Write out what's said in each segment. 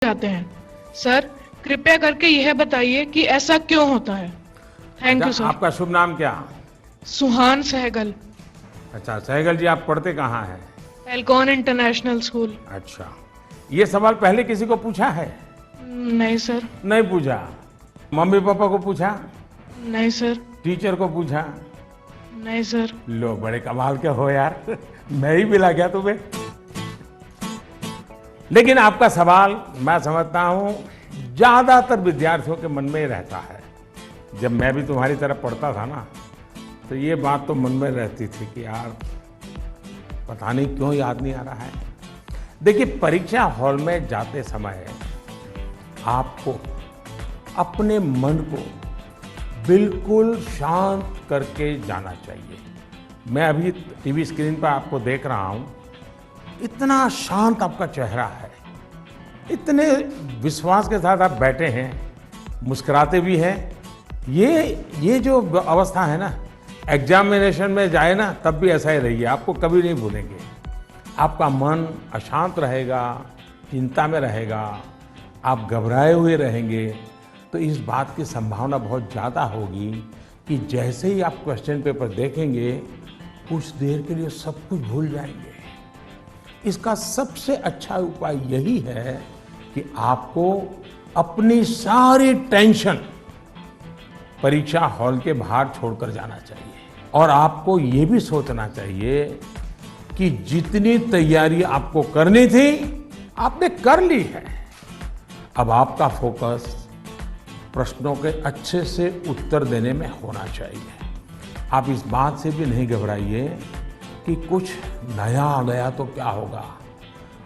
जाते हैं। सर, कृपया करके यह बताइए कि ऐसा क्यों होता है। Thank you sir. आपका शुभ नाम क्या? सुहान सहगल, अच्छा सहगल जी, आप पढ़ते कहाँ हैं? Elcon international school. अच्छा, ये सवाल पहले किसी को पूछा है? नहीं सर। नहीं पूछा। मम्मी पापा को पूछा? नहीं सर। टीचर को पूछा? नहीं सर। लो, बड़े कमाल के हो यार। मैं ही मिला क्या तुम्हें? लेकिन आपका सवाल मैं समझता हूं ज्यादातर विद्यार्थियों के मन में ही रहता है। जब मैं भी तुम्हारी तरह पढ़ता था ना, तो ये बात तो मन में रहती थी कि यार पता नहीं क्यों याद नहीं आ रहा है। देखिए, परीक्षा हॉल में जाते समय आपको अपने मन को बिल्कुल शांत करके जाना चाहिए। मैं अभी टीवी स्क्रीन पर आपको देख रहा हूं, इतना शांत आपका चेहरा है, इतने विश्वास के साथ आप बैठे हैं, मुस्कुराते भी हैं। ये जो अवस्था है ना, एग्जामिनेशन में जाए ना तब भी ऐसा ही रहिए, आपको कभी नहीं भूलेंगे। आपका मन अशांत रहेगा, चिंता में रहेगा, आप घबराए हुए रहेंगे, तो इस बात की संभावना बहुत ज़्यादा होगी कि जैसे ही आप क्वेश्चन पेपर देखेंगे, कुछ देर के लिए सब कुछ भूल जाएंगे। इसका सबसे अच्छा उपाय यही है कि आपको अपनी सारी टेंशन परीक्षा हॉल के बाहर छोड़कर जाना चाहिए। और आपको ये भी सोचना चाहिए कि जितनी तैयारी आपको करनी थी, आपने कर ली है। अब आपका फोकस प्रश्नों के अच्छे से उत्तर देने में होना चाहिए। आप इस बात से भी नहीं घबराइए कि कुछ नया आ गया तो क्या होगा,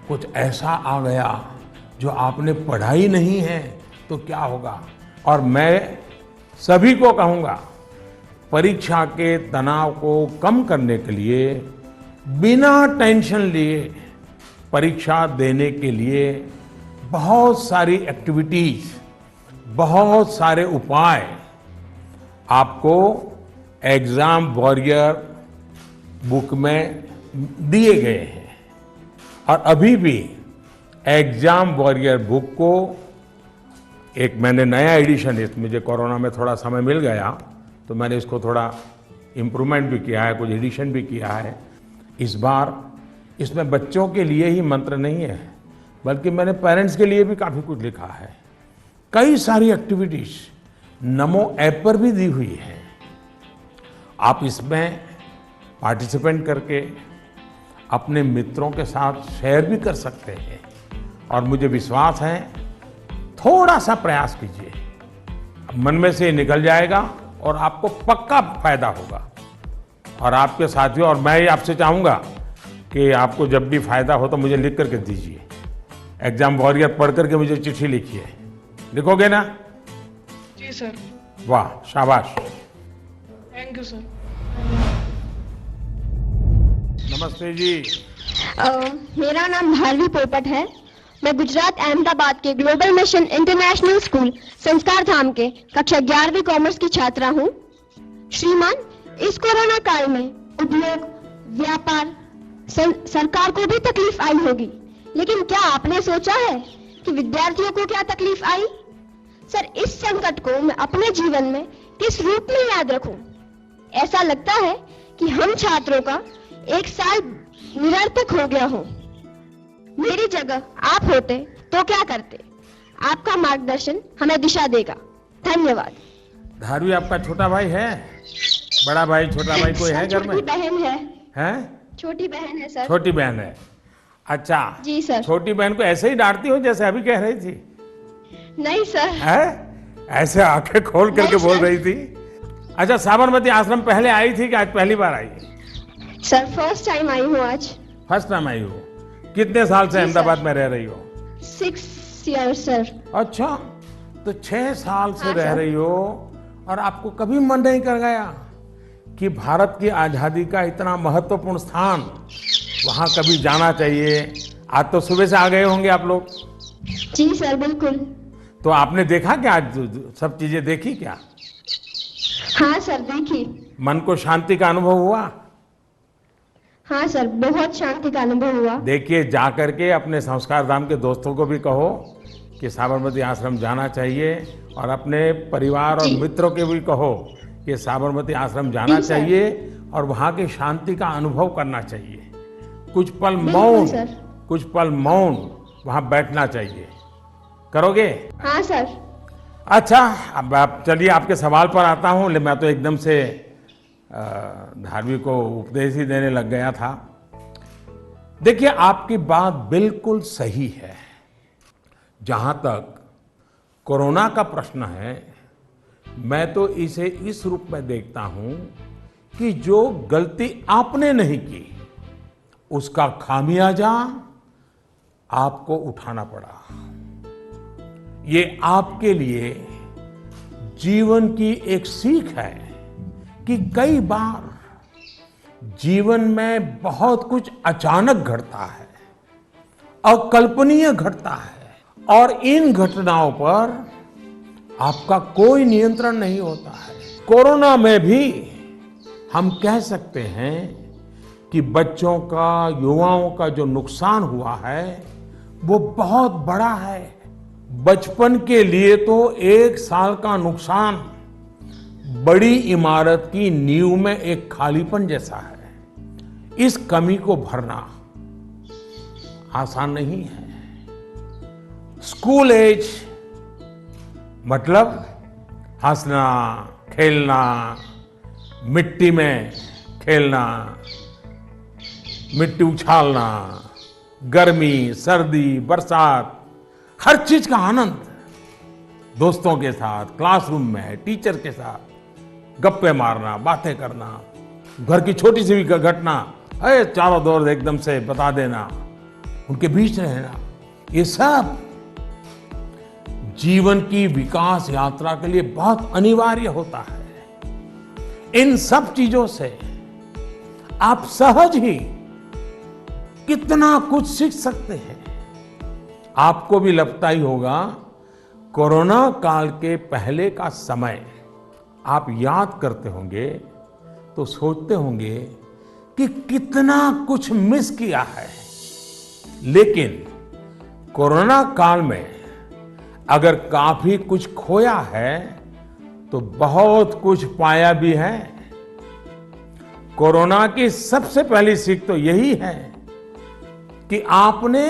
कुछ ऐसा आ गया जो आपने पढ़ा ही नहीं है तो क्या होगा। और मैं सभी को कहूँगा, परीक्षा के तनाव को कम करने के लिए बिना टेंशन लिए परीक्षा देने के लिए बहुत सारी एक्टिविटीज, बहुत सारे उपाय आपको एग्जाम वॉरियर बुक में दिए गए हैं। और अभी भी एग्जाम वॉरियर बुक को एक मैंने नया एडिशन, मुझे कोरोना में थोड़ा समय मिल गया तो मैंने इसको थोड़ा इम्प्रूवमेंट भी किया है, कुछ एडिशन भी किया है। इस बार इसमें बच्चों के लिए ही मंत्र नहीं है, बल्कि मैंने पेरेंट्स के लिए भी काफ़ी कुछ लिखा है। कई सारी एक्टिविटीज नमो ऐप पर भी दी हुई है। आप इसमें पार्टिसिपेंट करके अपने मित्रों के साथ शेयर भी कर सकते हैं। और मुझे विश्वास है, थोड़ा सा प्रयास कीजिए, मन में से निकल जाएगा और आपको पक्का फायदा होगा। और आपके साथियों, और मैं ही आपसे चाहूँगा कि आपको जब भी फायदा हो तो मुझे लिख करके दीजिए। एग्जाम वॉरियर पढ़ करके मुझे चिट्ठी लिखिए। लिखोगे ना? जी सर। वाह, शाबाश। Thank you sir. नमस्ते जी। मेरा नाम भारवी पोपट है। मैं गुजरात अहमदाबाद के ग्लोबल मिशन इंटरनेशनल स्कूल संस्कार धाम के कक्षा 11वीं कॉमर्स की छात्रा हूँ। श्रीमान, इस कोरोना काल में उद्योग, व्यापार, सरकार को भी तकलीफ आई होगी, लेकिन क्या आपने सोचा है कि विद्यार्थियों को क्या तकलीफ आई? सर, इस संकट को मैं अपने जीवन में किस रूप में याद रखूं? ऐसा लगता है कि हम छात्रों का एक साल निरर्थक हो गया हो। मेरी जगह आप होते तो क्या करते? आपका मार्गदर्शन हमें दिशा देगा। धन्यवाद। धारवी, आपका छोटा भाई है? बड़ा भाई, छोटा भाई कोई है घर में? छोटी बहन है। हैं? छोटी बहन है सर। छोटी बहन है। अच्छा जी सर। छोटी बहन को ऐसे ही डांटती हो जैसे अभी कह रही थी? नहीं सर। है? ऐसे आंखें खोल करके बोल रही थी? अच्छा, साबरमती आश्रम पहले आई थी कि आज पहली बार आई? सर, फर्स्ट टाइम आई हूँ आज। फर्स्ट टाइम आई हो? कितने साल से अहमदाबाद में रह रही हो? 6 years सर। अच्छा, तो 6 साल से हाँ, रह सर। रही हो और आपको कभी मन नहीं कर गया कि भारत की आजादी का इतना महत्वपूर्ण स्थान, वहां कभी जाना चाहिए? आज तो सुबह से आ गए होंगे आप लोग। जी सर, बिल्कुल। तो आपने देखा क्या? आज सब चीजें देखी क्या? हाँ सर, देखी। मन को शांति का अनुभव हुआ? हाँ सर, बहुत शांति का अनुभव हुआ। देखिए, जा करके अपने संस्कार धाम के दोस्तों को भी कहो कि साबरमती आश्रम जाना चाहिए और अपने परिवार और जी। मित्रों के भी कहो कि साबरमती आश्रम जाना जी, सर। चाहिए और वहाँ की शांति का अनुभव करना चाहिए। कुछ पल बिल्कुल, मौन, सर। कुछ पल मौन वहाँ बैठना चाहिए। करोगे? हाँ सर। अच्छा, अब आप चलिए आपके सवाल पर आता हूँ। मैं तो एकदम से धार्मिक को उपदेश ही देने लग गया था। देखिए, आपकी बात बिल्कुल सही है। जहां तक कोरोना का प्रश्न है, मैं तो इसे इस रूप में देखता हूं कि जो गलती आपने नहीं की उसका खामियाजा आपको उठाना पड़ा। ये आपके लिए जीवन की एक सीख है कि कई बार जीवन में बहुत कुछ अचानक घटता है, अकल्पनीय घटता है और इन घटनाओं पर आपका कोई नियंत्रण नहीं होता है। कोरोना में भी हम कह सकते हैं कि बच्चों का, युवाओं का जो नुकसान हुआ है वो बहुत बड़ा है। बचपन के लिए तो 1 साल का नुकसान बड़ी इमारत की नींव में एक खालीपन जैसा है। इस कमी को भरना आसान नहीं है। स्कूल एज मतलब हंसना, खेलना, मिट्टी में खेलना, मिट्टी उछालना, गर्मी, सर्दी, बरसात, हर चीज का आनंद, दोस्तों के साथ, क्लासरूम में, टीचर के साथ गप्पे मारना, बातें करना, घर की छोटी सी भी घटना चारों दौर एकदम से बता देना, उनके बीच रहना, ये सब जीवन की विकास यात्रा के लिए बहुत अनिवार्य होता है। इन सब चीजों से आप सहज ही कितना कुछ सीख सकते हैं। आपको भी लगता ही होगा, कोरोना काल के पहले का समय आप याद करते होंगे तो सोचते होंगे कि कितना कुछ मिस किया है। लेकिन कोरोना काल में अगर काफी कुछ खोया है तो बहुत कुछ पाया भी है। कोरोना की सबसे पहली सीख तो यही है कि आपने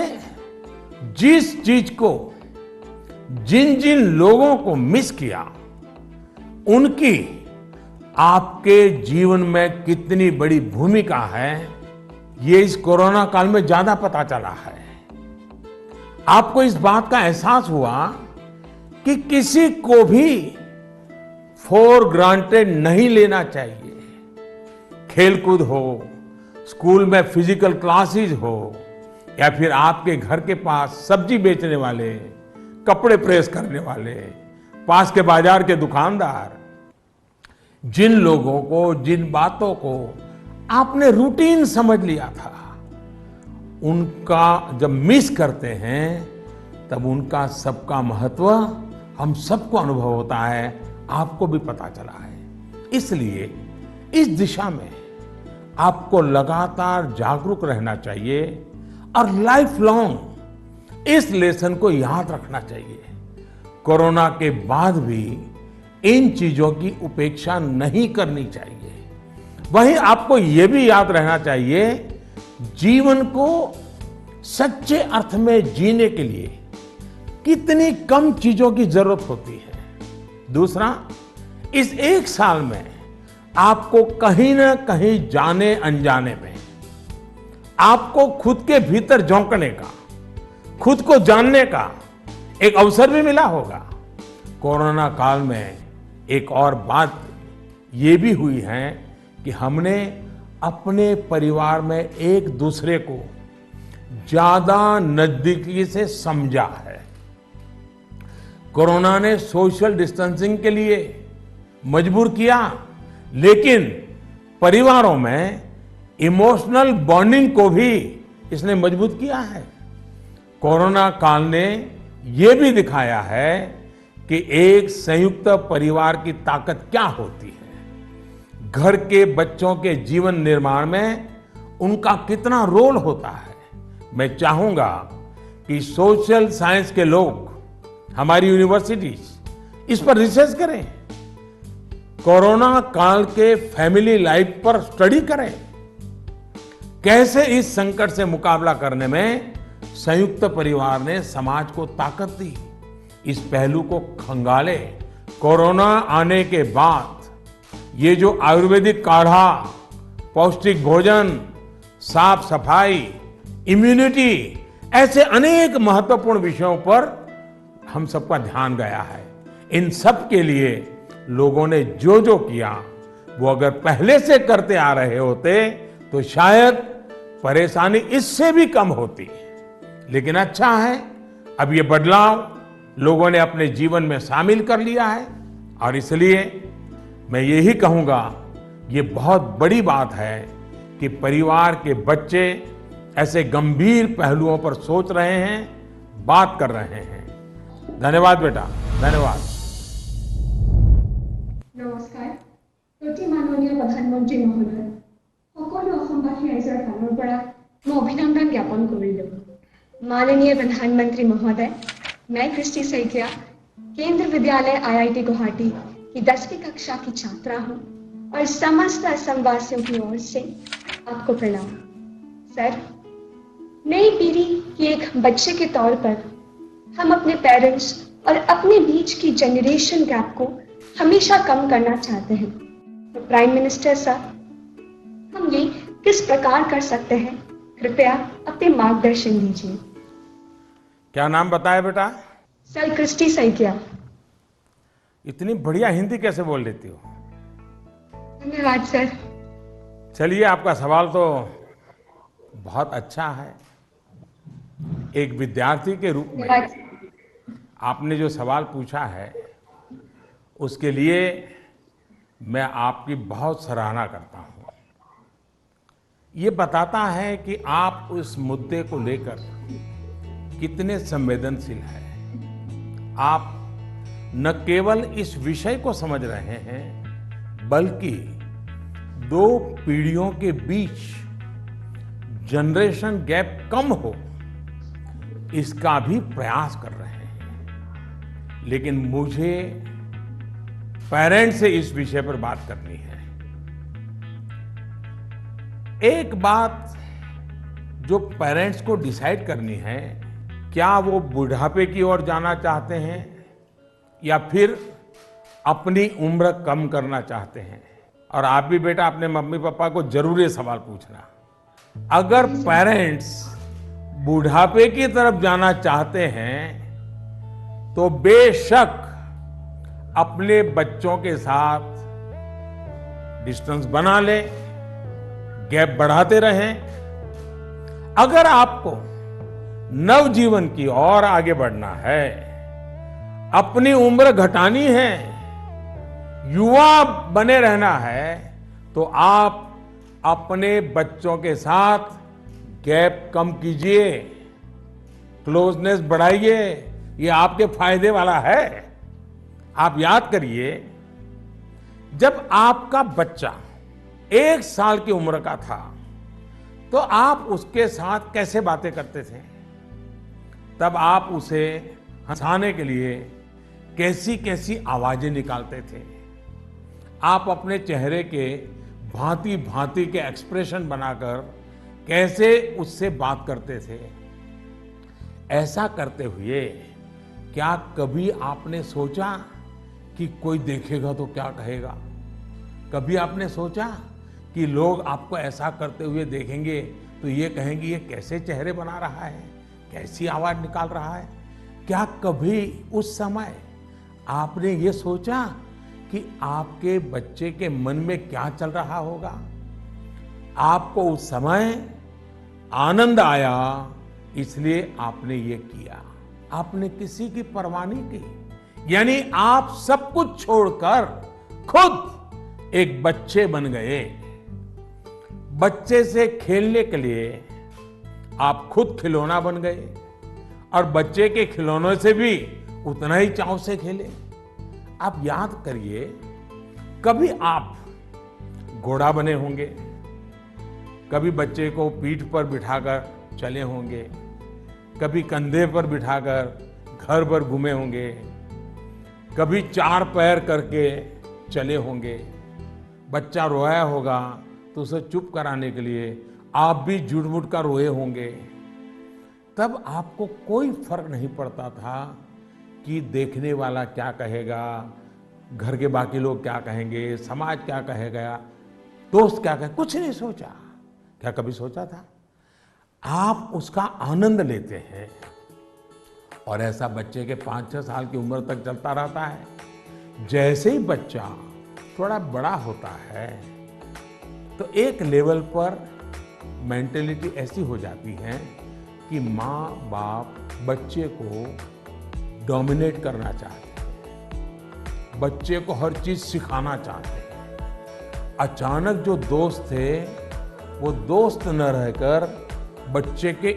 जिस चीज को, जिन जिन लोगों को मिस किया, उनकी आपके जीवन में कितनी बड़ी भूमिका है, ये इस कोरोना काल में ज्यादा पता चला है। आपको इस बात का एहसास हुआ कि किसी को भी फॉर ग्रांटेड नहीं लेना चाहिए। खेलकूद हो, स्कूल में फिजिकल क्लासेस हो, या फिर आपके घर के पास सब्जी बेचने वाले, कपड़े प्रेस करने वाले, पास के बाजार के दुकानदार, जिन लोगों को, जिन बातों को आपने रूटीन समझ लिया था, उनका जब मिस करते हैं तब उनका सबका महत्व हम सबको अनुभव होता है, आपको भी पता चला है। इसलिए इस दिशा में आपको लगातार जागरूक रहना चाहिए और लाइफ लॉन्ग इस लेसन को याद रखना चाहिए। कोरोना के बाद भी इन चीजों की उपेक्षा नहीं करनी चाहिए। वहीं आपको यह भी याद रहना चाहिए, जीवन को सच्चे अर्थ में जीने के लिए कितनी कम चीजों की जरूरत होती है। दूसरा, इस 1 साल में आपको कहीं ना कहीं जाने अनजाने में आपको खुद के भीतर झोंकने का, खुद को जानने का एक अवसर भी मिला होगा। कोरोना काल में एक और बात ये भी हुई है कि हमने अपने परिवार में एक दूसरे को ज्यादा नजदीकी से समझा है। कोरोना ने सोशल डिस्टेंसिंग के लिए मजबूर किया, लेकिन परिवारों में इमोशनल बॉन्डिंग को भी इसने मजबूत किया है। कोरोना काल ने यह भी दिखाया है कि एक संयुक्त परिवार की ताकत क्या होती है, घर के बच्चों के जीवन निर्माण में उनका कितना रोल होता है। मैं चाहूंगा कि सोशल साइंस के लोग हमारी यूनिवर्सिटीज इस पर रिसर्च करें, कोरोना काल के फैमिली लाइफ पर स्टडी करें, कैसे इस संकट से मुकाबला करने में संयुक्त परिवार ने समाज को ताकत दी। इस पहलू को खंगाले। कोरोना आने के बाद ये जो आयुर्वेदिक काढ़ा, पौष्टिक भोजन, साफ सफाई, इम्यूनिटी, ऐसे अनेक महत्वपूर्ण विषयों पर हम सबका ध्यान गया है। इन सब के लिए लोगों ने जो जो किया वो अगर पहले से करते आ रहे होते तो शायद परेशानी इससे भी कम होती। लेकिन अच्छा है, अब ये बदलाव लोगों ने अपने जीवन में शामिल कर लिया है और इसलिए मैं यही कहूंगा, ये बहुत बड़ी बात है कि परिवार के बच्चे ऐसे गंभीर पहलुओं पर सोच रहे हैं, बात कर रहे हैं। धन्यवाद बेटा, धन्यवाद। নমস্কাৰ। প্ৰতি মাননীয় প্ৰধানমন্ত্ৰী মহোদয়, সকলো অসমবাসী ৰাইজৰ ফালৰ পৰা মই অভিনন্দন জ্ঞাপন কৰিলোঁ। माननीय प्रधानमंत्री महोदय, मैं कृष्टि सैकिया केंद्र विद्यालय IIT गुवाहाटी की 10वीं कक्षा की छात्रा हूँ और समस्त असम वासियों की ओर से आपको प्रणाम। सर, नई पीढ़ी के एक बच्चे के तौर पर हम अपने पेरेंट्स और अपने बीच की जनरेशन गैप को हमेशा कम करना चाहते हैं। तो प्राइम मिनिस्टर सर, हम ये किस प्रकार कर सकते हैं? कृपया अपने मार्गदर्शन दीजिए। क्या नाम बताया बेटा? सर, कृष्टि सैकिया। इतनी बढ़िया हिंदी कैसे बोल लेती हो? धन्यवाद सर। चलिए, आपका सवाल तो बहुत अच्छा है। एक विद्यार्थी के रूप में आपने जो सवाल पूछा है उसके लिए मैं आपकी बहुत सराहना करता हूं। ये बताता है कि आप उस मुद्दे को लेकर कितने संवेदनशील हैं। आप न केवल इस विषय को समझ रहे हैं बल्कि दो पीढ़ियों के बीच जनरेशन गैप कम हो इसका भी प्रयास कर रहे हैं। लेकिन मुझे पेरेंट्स से इस विषय पर बात करनी है। एक बात जो पेरेंट्स को डिसाइड करनी है, क्या वो बुढ़ापे की ओर जाना चाहते हैं या फिर अपनी उम्र कम करना चाहते हैं। और आप भी बेटा अपने मम्मी पापा को जरूर ये सवाल पूछना। अगर पेरेंट्स बुढ़ापे की तरफ जाना चाहते हैं तो बेशक अपने बच्चों के साथ डिस्टेंस बना ले, गैप बढ़ाते रहें। अगर आपको नवजीवन की ओर आगे बढ़ना है, अपनी उम्र घटानी है, युवा बने रहना है, तो आप अपने बच्चों के साथ गैप कम कीजिए, क्लोजनेस बढ़ाइए। ये आपके फायदे वाला है। आप याद करिए, जब आपका बच्चा 1 साल की उम्र का था तो आप उसके साथ कैसे बातें करते थे? तब आप उसे हंसाने के लिए कैसी कैसी आवाजें निकालते थे। आप अपने चेहरे के भांति भांति के एक्सप्रेशन बनाकर कैसे उससे बात करते थे। ऐसा करते हुए क्या कभी आपने सोचा कि कोई देखेगा तो क्या कहेगा? कभी आपने सोचा कि लोग आपको ऐसा करते हुए देखेंगे तो ये कहेंगे ये कैसे चेहरे बना रहा है, कैसी आवाज निकाल रहा है? क्या कभी उस समय आपने ये सोचा कि आपके बच्चे के मन में क्या चल रहा होगा? आपको उस समय आनंद आया, इसलिए आपने ये किया। आपने किसी की परवाह नहीं की। यानी आप सब कुछ छोड़कर खुद एक बच्चे बन गए। बच्चे से खेलने के लिए आप खुद खिलौना बन गए और बच्चे के खिलौनों से भी उतना ही चाव से खेले। आप याद करिए, कभी आप घोड़ा बने होंगे, कभी बच्चे को पीठ पर बिठाकर चले होंगे, कभी कंधे पर बिठाकर घर भर घूमे होंगे, कभी 4 पैर करके चले होंगे, बच्चा रोया होगा तो उसे चुप कराने के लिए आप भी झूठ मूठ कर रोए होंगे। तब आपको कोई फर्क नहीं पड़ता था कि देखने वाला क्या कहेगा, घर के बाकी लोग क्या कहेंगे, समाज क्या कहेगा, दोस्त क्या कहे, कुछ नहीं सोचा। क्या कभी सोचा था? आप उसका आनंद लेते हैं और ऐसा बच्चे के 5-6 साल की उम्र तक चलता रहता है। जैसे ही बच्चा थोड़ा बड़ा होता है तो एक लेवल पर मेंटेलिटी ऐसी हो जाती है कि माँ बाप बच्चे को डोमिनेट करना चाहते हैं, बच्चे को हर चीज सिखाना चाहते हैं। अचानक जो दोस्त थे वो दोस्त न रहकर बच्चे के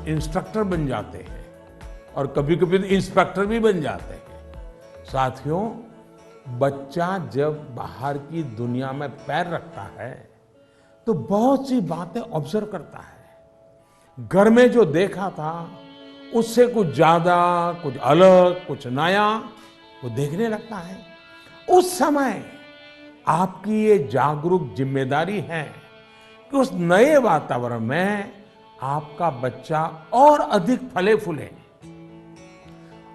इंस्ट्रक्टर बन जाते हैं और कभी कभी इंस्पेक्टर भी बन जाते हैं। साथियों, बच्चा जब बाहर की दुनिया में पैर रखता है तो बहुत सी बातें ऑब्जर्व करता है। घर में जो देखा था उससे कुछ ज्यादा, कुछ अलग, कुछ नया वो देखने लगता है। उस समय आपकी ये जागरूक जिम्मेदारी है कि उस नए वातावरण में आपका बच्चा और अधिक फले फूले।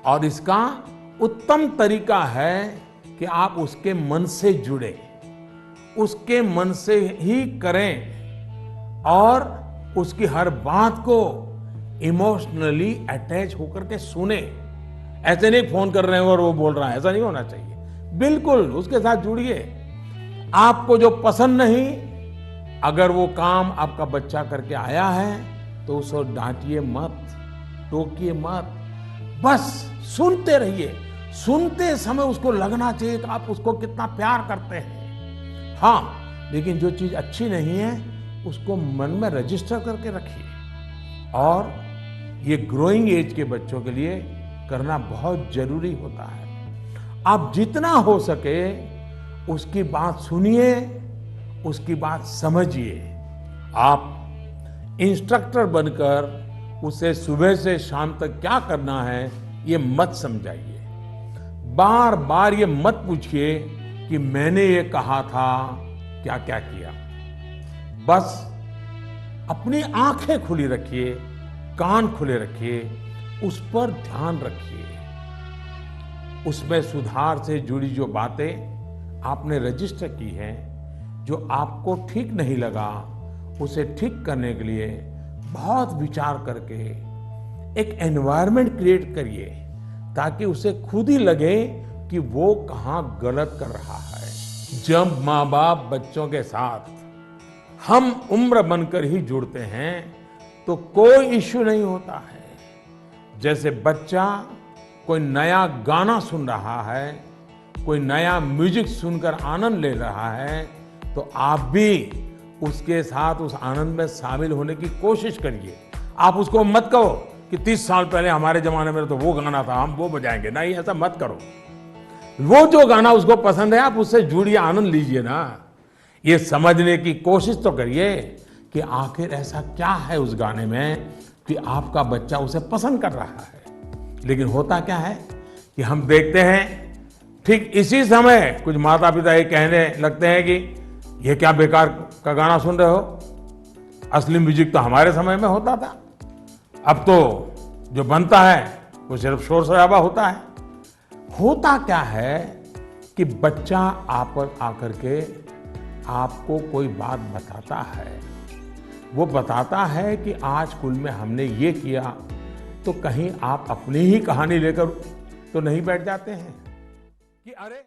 और इसका उत्तम तरीका है कि आप उसके मन से जुड़े, उसके मन से ही करें और उसकी हर बात को इमोशनली अटैच होकर के सुने। ऐसे नहीं फोन कर रहे हैं और वो बोल रहा है, ऐसा नहीं होना चाहिए। बिल्कुल उसके साथ जुड़िए। आपको जो पसंद नहीं, अगर वो काम आपका बच्चा करके आया है तो उसको डांटिए मत, टोकिए मत, बस सुनते रहिए। सुनते समय उसको लगना चाहिए कि आप उसको कितना प्यार करते हैं। हाँ, लेकिन जो चीज अच्छी नहीं है उसको मन में रजिस्टर करके रखिए। और ये ग्रोइंग एज के बच्चों के लिए करना बहुत जरूरी होता है। आप जितना हो सके उसकी बात सुनिए, उसकी बात समझिए। आप इंस्ट्रक्टर बनकर उसे सुबह से शाम तक क्या करना है ये मत समझाइए। बार बार ये मत पूछिए कि मैंने ये कहा था, क्या क्या किया। बस अपनी आंखें खुली रखिए, कान खुले रखिए, उस पर ध्यान रखिए। उसमें सुधार से जुड़ी जो बातें आपने रजिस्टर की हैं, जो आपको ठीक नहीं लगा, उसे ठीक करने के लिए बहुत विचार करके एक एनवायरनमेंट क्रिएट करिए ताकि उसे खुद ही लगे कि वो कहाँ गलत कर रहा है। जब माँ बाप बच्चों के साथ हम उम्र बनकर ही जुड़ते हैं तो कोई इश्यू नहीं होता है। जैसे बच्चा कोई नया गाना सुन रहा है, कोई नया म्यूजिक सुनकर आनंद ले रहा है, तो आप भी उसके साथ उस आनंद में शामिल होने की कोशिश करिए। आप उसको मत कहो कि 30 साल पहले हमारे जमाने में तो वो गाना था, हम वो बजाएंगे। नहीं, ऐसा मत करो। वो जो गाना उसको पसंद है आप उससे जुड़िए, आनंद लीजिए ना। ये समझने की कोशिश तो करिए कि आखिर ऐसा क्या है उस गाने में कि आपका बच्चा उसे पसंद कर रहा है। लेकिन होता क्या है कि हम देखते हैं ठीक इसी समय कुछ माता पिता ये कहने लगते हैं कि ये क्या बेकार का गाना सुन रहे हो, असली म्यूजिक तो हमारे समय में होता था। अब तो जो बनता है वो सिर्फ शोर शराबा होता है। होता क्या है कि बच्चा आप पर आकर के आपको कोई बात बताता है। वो बताता है कि आज स्कूल में हमने ये किया, तो कहीं आप अपनी ही कहानी लेकर तो नहीं बैठ जाते हैं कि अरे